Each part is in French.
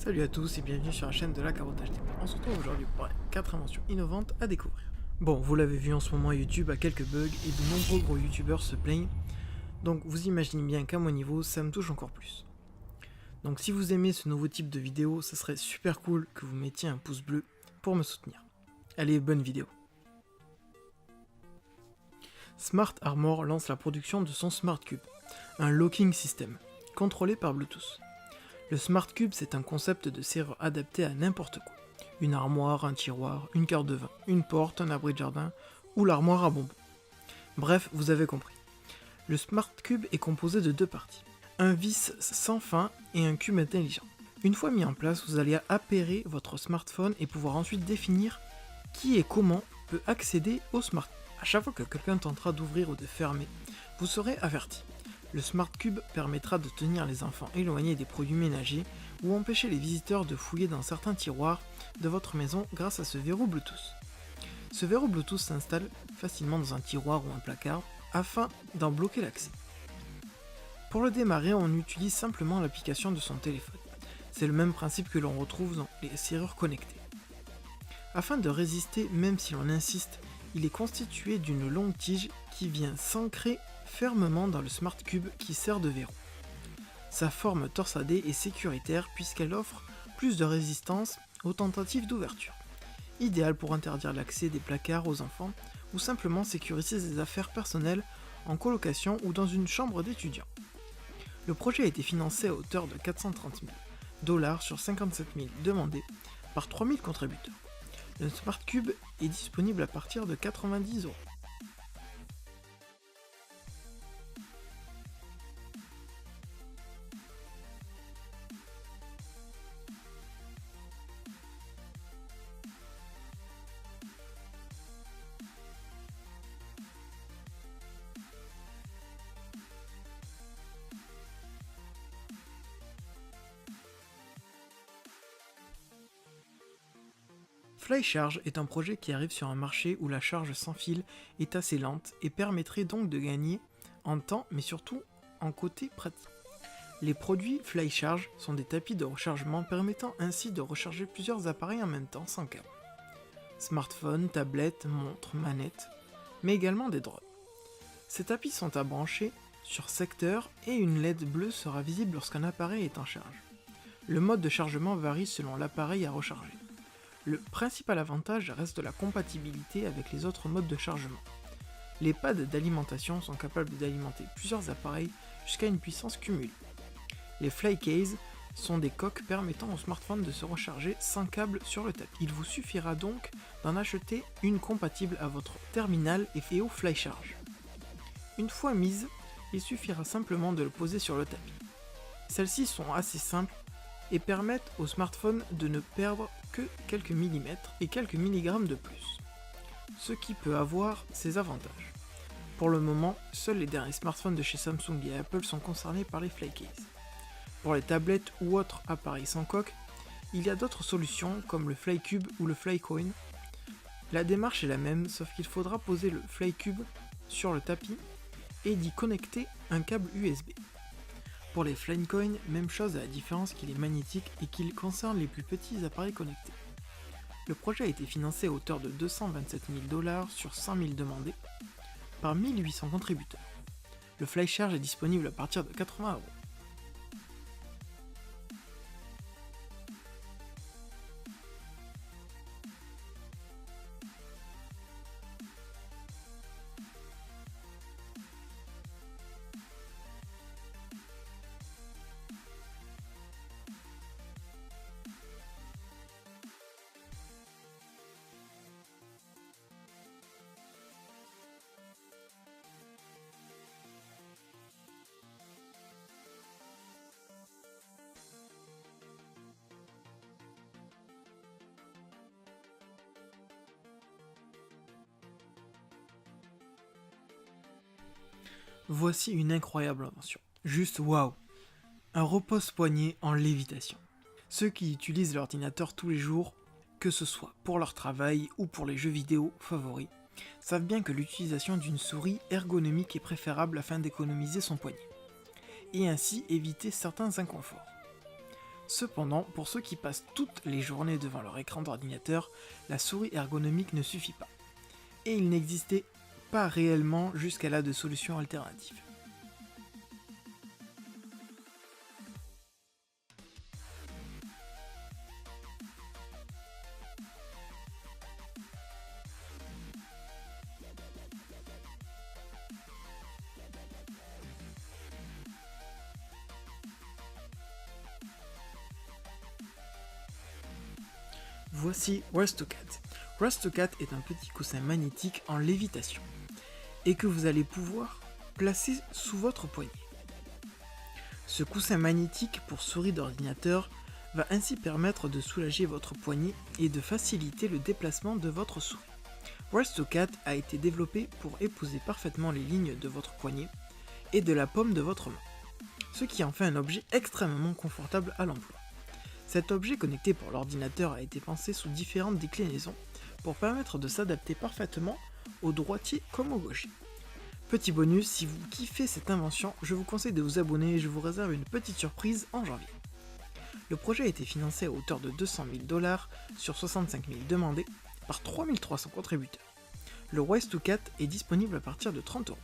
Salut à tous et bienvenue sur la chaîne de la Carotte HD. On se retrouve aujourd'hui pour 4 inventions innovantes à découvrir. Bon, vous l'avez vu en ce moment, YouTube a quelques bugs et de nombreux gros youtubeurs se plaignent. Donc vous imaginez bien qu'à mon niveau, ça me touche encore plus. Donc si vous aimez ce nouveau type de vidéo, ça serait super cool que vous mettiez un pouce bleu pour me soutenir. Allez, bonne vidéo. Smart Armor lance la production de son Smart Cube, un locking system, contrôlé par Bluetooth. Le Smart Cube, c'est un concept de serrure adapté à n'importe quoi. Une armoire, un tiroir, une carte de vin, une porte, un abri de jardin ou l'armoire à bonbons. Bref, vous avez compris. Le Smart Cube est composé de deux parties. Un vis sans fin et un cube intelligent. Une fois mis en place, vous allez appairer votre smartphone et pouvoir ensuite définir qui et comment peut accéder au Smart Cube. À chaque fois que quelqu'un tentera d'ouvrir ou de fermer, vous serez averti. Le Smart Cube permettra de tenir les enfants éloignés des produits ménagers ou empêcher les visiteurs de fouiller dans certains tiroirs de votre maison grâce à ce verrou Bluetooth. Ce verrou Bluetooth s'installe facilement dans un tiroir ou un placard afin d'en bloquer l'accès. Pour le démarrer, on utilise simplement l'application de son téléphone. C'est le même principe que l'on retrouve dans les serrures connectées. Afin de résister, même si l'on insiste, il est constitué d'une longue tige qui vient s'ancrer fermement dans le Smart Cube qui sert de verrou. Sa forme torsadée est sécuritaire puisqu'elle offre plus de résistance aux tentatives d'ouverture. Idéal pour interdire l'accès des placards aux enfants ou simplement sécuriser ses affaires personnelles en colocation ou dans une chambre d'étudiant. Le projet a été financé à hauteur de 430 000 $ sur 57 000 demandés par 3 000 contributeurs. Le Smart Cube est disponible à partir de 90 €. FlyCharge est un projet qui arrive sur un marché où la charge sans fil est assez lente et permettrait donc de gagner en temps mais surtout en côté pratique. Les produits FlyCharge sont des tapis de rechargement permettant ainsi de recharger plusieurs appareils en même temps sans câble. Smartphone, tablette, montre, manette, mais également des drones. Ces tapis sont à brancher sur secteur et une LED bleue sera visible lorsqu'un appareil est en charge. Le mode de chargement varie selon l'appareil à recharger. Le principal avantage reste la compatibilité avec les autres modes de chargement. Les pads d'alimentation sont capables d'alimenter plusieurs appareils jusqu'à une puissance cumulée. Les FlyCase sont des coques permettant au smartphone de se recharger sans câble sur le tapis. Il vous suffira donc d'en acheter une compatible à votre terminal et au FlyCharge. Une fois mise, il suffira simplement de le poser sur le tapis. Celles-ci sont assez simples et permettent au smartphone de ne perdre que quelques millimètres et quelques milligrammes de plus, ce qui peut avoir ses avantages. Pour le moment, seuls les derniers smartphones de chez Samsung et Apple sont concernés par les FlyCase. Pour les tablettes ou autres appareils sans coque, il y a d'autres solutions comme le FlyCube ou le FlyCoin. La démarche est la même, sauf qu'il faudra poser le FlyCube sur le tapis et d'y connecter un câble USB. Pour les FlyCoin, même chose à la différence qu'il est magnétique et qu'il concerne les plus petits appareils connectés. Le projet a été financé à hauteur de 227 000 $ sur 100 000 demandés par 1800 contributeurs. Le FlyCharge est disponible à partir de 80 €. Voici une incroyable invention. Juste waouh! Un repose-poignet en lévitation. Ceux qui utilisent l'ordinateur tous les jours, que ce soit pour leur travail ou pour les jeux vidéo favoris, savent bien que l'utilisation d'une souris ergonomique est préférable afin d'économiser son poignet, et ainsi éviter certains inconforts. Cependant, pour ceux qui passent toutes les journées devant leur écran d'ordinateur, la souris ergonomique ne suffit pas. Et il n'existait pas réellement jusqu'à là de solutions alternatives. Voici Restocat. Restocat est un petit coussin magnétique en lévitation et que vous allez pouvoir placer sous votre poignet. Ce coussin magnétique pour souris d'ordinateur va ainsi permettre de soulager votre poignet et de faciliter le déplacement de votre souris. Restocat a été développé pour épouser parfaitement les lignes de votre poignet et de la paume de votre main, ce qui en fait un objet extrêmement confortable à l'emploi. Cet objet connecté pour l'ordinateur a été pensé sous différentes déclinaisons pour permettre de s'adapter parfaitement au droitier comme au gaucher. Petit bonus, si vous kiffez cette invention, je vous conseille de vous abonner et je vous réserve une petite surprise en janvier. Le projet a été financé à hauteur de 200 000 $ sur 65 000 demandés par 3300 contributeurs. Le Restocat est disponible à partir de 30 €.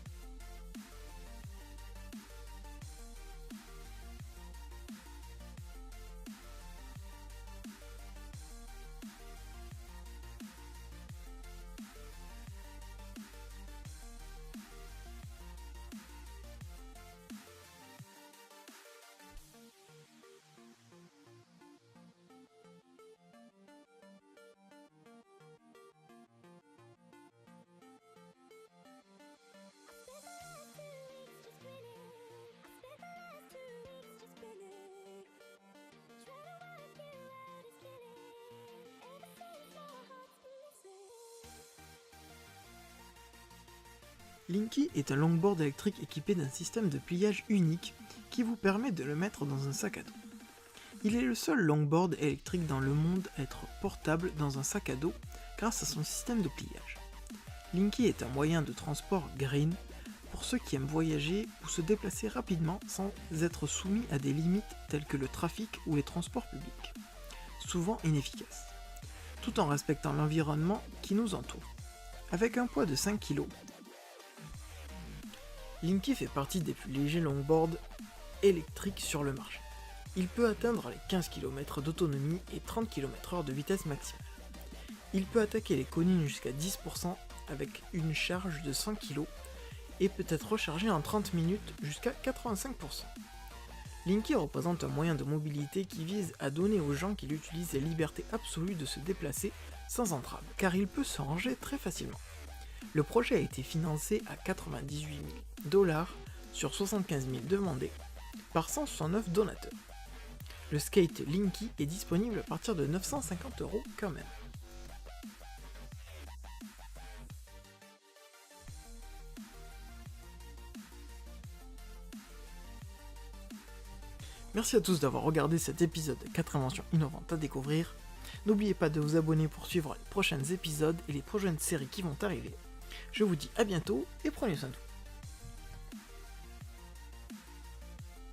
Linky est un longboard électrique équipé d'un système de pliage unique qui vous permet de le mettre dans un sac à dos. Il est le seul longboard électrique dans le monde à être portable dans un sac à dos grâce à son système de pliage. Linky est un moyen de transport green pour ceux qui aiment voyager ou se déplacer rapidement sans être soumis à des limites telles que le trafic ou les transports publics, souvent inefficaces, tout en respectant l'environnement qui nous entoure. Avec un poids de 5 kg, Linky fait partie des plus légers longboards électriques sur le marché. Il peut atteindre les 15 km d'autonomie et 30 km/h de vitesse maximale. Il peut attaquer les collines jusqu'à 10% avec une charge de 100 kg et peut être rechargé en 30 minutes jusqu'à 85%. Linky représente un moyen de mobilité qui vise à donner aux gens qui l'utilisent la liberté absolue de se déplacer sans entrave, car il peut se ranger très facilement. Le projet a été financé à 98 000 $ sur 75 000 demandés par 169 donateurs. Le skate Linky est disponible à partir de 950 € quand même. Merci à tous d'avoir regardé cet épisode de 4 inventions innovantes à découvrir. N'oubliez pas de vous abonner pour suivre les prochains épisodes et les prochaines séries qui vont arriver. Je vous dis à bientôt et prenez soin de vous.